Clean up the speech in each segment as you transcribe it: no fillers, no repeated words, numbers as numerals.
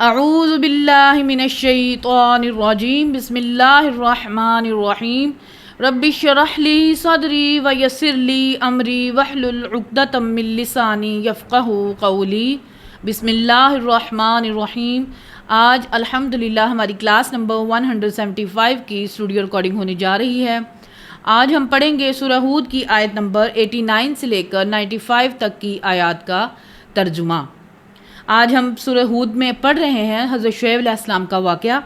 اعوذ باللہ من الشیطان الرجیم بسم اللہ الرحمن الرحیم رب اشرح لی صدری ویسر لی امری واحلل عقدۃ من لسانی یفقہوا قولی۔ بسم اللہ الرحمن الرحیم۔ آج الحمدللہ ہماری کلاس نمبر 175 کی اسٹوڈیو ریکارڈنگ ہونے جا رہی ہے۔ آج ہم پڑھیں گے سورہ ہود کی آیت نمبر 89 سے لے کر 95 تک کی آیات کا ترجمہ۔ آج ہم سورہ ہود میں پڑھ رہے ہیں حضرت شعیب علیہ السلام کا واقعہ۔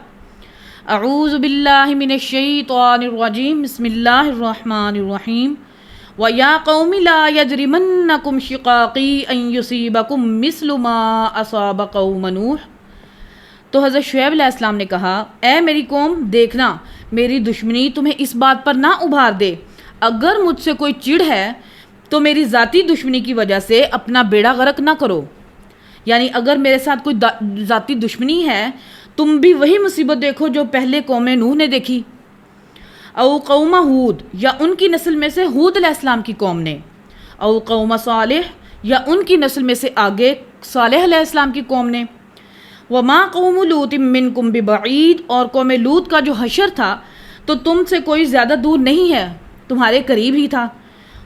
اعوذ باللہ من الشیطان الرجیم بسم اللہ الرحمن الرحیم وَيَا قَوْمِ لَا يَجْرِمَنَّكُمْ شِقَاقِي أَن يُصِيبَكُم مِّثْلُ مَا أَصَابَ قَوْمَ نُوحٍ۔ تو حضرت شعیب علیہ السلام نے کہا، اے میری قوم، دیکھنا میری دشمنی تمہیں اس بات پر نہ ابھار دے، اگر مجھ سے کوئی چڑ ہے تو میری ذاتی دشمنی کی وجہ سے اپنا بیڑا غرق نہ کرو۔ یعنی اگر میرے ساتھ کوئی ذاتی دشمنی ہے، تم بھی وہی مصیبت دیکھو جو پہلے قوم نوح نے دیکھی۔ او قوم ہود، یا ان کی نسل میں سے ہود علیہ السلام کی قوم نے۔ او قوم صالح، یا ان کی نسل میں سے آگے صالح علیہ السلام کی قوم نے۔ وما قوم لوط منکم ببعید، اور قوم لوط کا جو حشر تھا تو تم سے کوئی زیادہ دور نہیں ہے، تمہارے قریب ہی تھا۔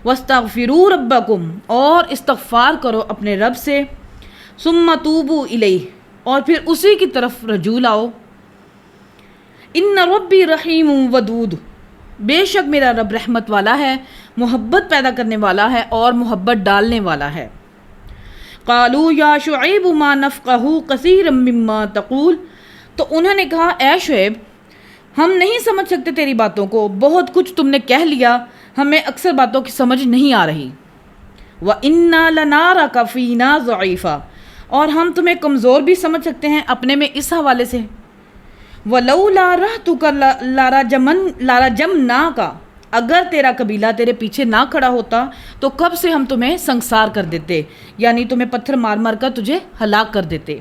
واستغفروا ربکم، اور استغفار کرو اپنے رب سے۔ ثم توبوا الیہ، اور پھر اسی کی طرف رجوع لاؤ۔ ان ربی رحیم ودود، بے شک میرا رب رحمت والا ہے، محبت پیدا کرنے والا ہے اور محبت ڈالنے والا ہے۔ قالوا یا شعیب ما نفقہ کثیرا مما تقول، تو انہوں نے کہا، اے شعیب، ہم نہیں سمجھ سکتے تیری باتوں کو، بہت کچھ تم نے کہہ لیا، ہمیں اکثر باتوں کی سمجھ نہیں آ رہی۔ وَإِنَّا لَنَارَكَ فِينَا ضَعِيفًا، اور ہم تمہیں کمزور بھی سمجھ سکتے ہیں اپنے میں اس حوالے سے۔ وَلَوْلَا رَهْتُكَ لَرَجَمْنَاكَ، اگر تیرا قبیلہ تیرے پیچھے نہ کھڑا ہوتا تو کب سے ہم تمہیں سنگسار کر دیتے، یعنی تمہیں پتھر مار مار کر تجھے ہلاک کر دیتے۔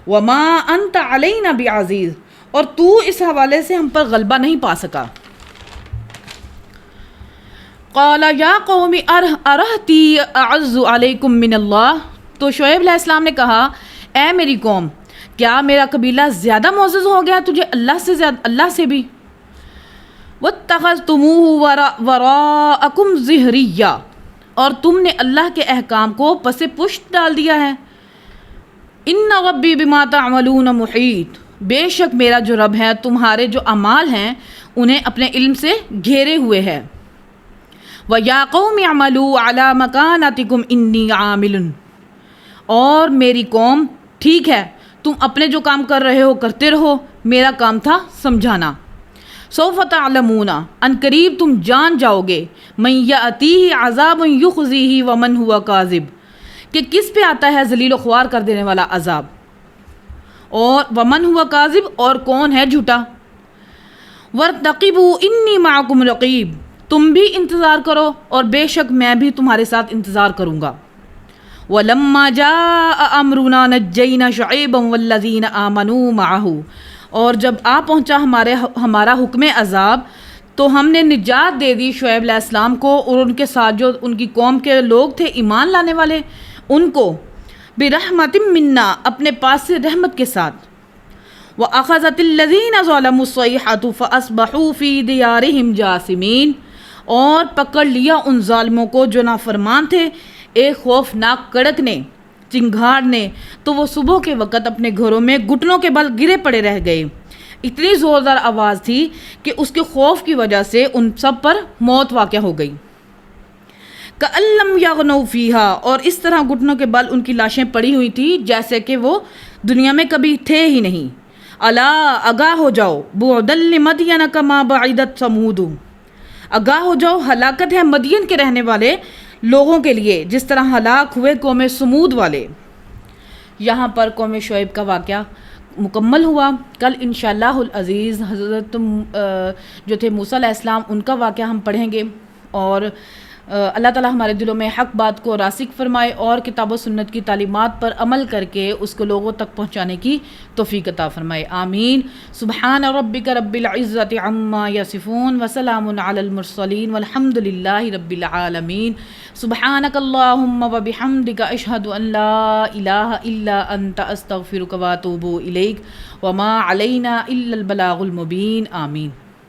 وَمَا أَنْتَ عَلَيْنَا بِعَزِيزٍ، اور تو اس حوالے سے ہم پر غلبہ نہیں پا سکا۔ قَالَ يَا قَوْمِ أَرَهْتِي أَعَزُّ عَلَيْكُم مِّنَ اللَّهِ، تو شعیب علیہ السلام نے کہا، اے میری قوم، کیا میرا قبیلہ زیادہ معزز ہو گیا تجھے اللہ سے بھی؟ وَاتَّخَذْتُمُوهُ وَرَاءَكُمْ ظِهْرِيًّا، اور تم نے اللہ کے احکام کو پس پشت ڈال دیا ہے۔ إِنَّ رَبِّي بِمَا تَعْمَلُونَ مُحِيطٌ، بے شک میرا جو رب ہے تمہارے جو اعمال ہیں انہیں اپنے علم سے گھیرے ہوئے ہے۔ وَيَا قَوْمِ اعْمَلُوا عَلَى مَكَانَتِكُمْ إِنِّي عَامِلٌ، اور میری قوم، ٹھیک ہے تم اپنے جو کام کر رہے ہو کرتے رہو، میرا کام تھا سمجھانا۔ سوف تعلمون، ان قریب تم جان جاؤ گے، من یأتیہ عذاب یخزیہ ومن ہوا کاذب، کہ کس پہ آتا ہے ذلیل و خوار کر دینے والا عذاب، اور ومن ہوا کاذب، اور کون ہے جھوٹا۔ وارتقبوا انی معکم رقیب، تم بھی انتظار کرو اور بے شک میں بھی تمہارے ساتھ انتظار کروں گا۔ وَلَمَّا جَاءَ أَمْرُنَا نَجَّيْنَا شُعَيْبًا وَالَّذِينَ آمَنُوا مَعَهُ، اور جب آ پہنچا ہمارا حکم عذاب تو ہم نے نجات دے دی شعیب علیہ السلام کو اور ان کے ساتھ جو ان کی قوم کے لوگ تھے ایمان لانے والے، ان کو بِرَحْمَةٍ مِّنَّا، اپنے پاس سے رحمت کے ساتھ۔ وَأَخَذَتِ الَّذِينَ ظَلَمُوا الصَّيْحَةُ فَأَصْبَحُوا فِي دِيَارِهِمْ جَاثِمِينَ، اور پکڑ لیا ان ظالموں کو جو نافرمان تھے ایک خوفناک کڑک نے، چنگھاڑ نے، تو وہ صبح کے وقت اپنے گھروں میں گھٹنوں کے بل گرے پڑے رہ گئے۔ اتنی زوردار آواز تھی کہ اس کے خوف کی وجہ سے ان سب پر موت واقع ہو گئی۔ کأن لم یغنوا فیہا، اور اس طرح گھٹنوں کے بل ان کی لاشیں پڑی ہوئی تھی جیسے کہ وہ دنیا میں کبھی تھے ہی نہیں۔ الا، آگاہ ہو جاؤ، بعدا لمدین کما بعدت ثمود، آگاہ ہو جاؤ، ہلاکت ہے مدین کے رہنے والے لوگوں کے لیے جس طرح ہلاک ہوئے قوم سمود والے۔ یہاں پر قوم شعیب کا واقعہ مکمل ہوا۔ کل انشاءاللہ العزیز حضرت جو تھے موسیٰ علیہ السلام، ان کا واقعہ ہم پڑھیں گے، اور اللہ تعالیٰ ہمارے دلوں میں حق بات کو راسخ فرمائے اور کتاب و سنت کی تعلیمات پر عمل کر کے اس کو لوگوں تک پہنچانے کی توفیق عطا فرمائے، آمین۔ سبحان ربک رب العزت عما یصفون وسلام علی المرسلین والحمد للہ رب العالمین۔ سبحانک اللہم وبحمدک اشہد ان لا الہ الا انت استغفرک واتوب الیک وما علینا الا البلاغ المبین، آمین۔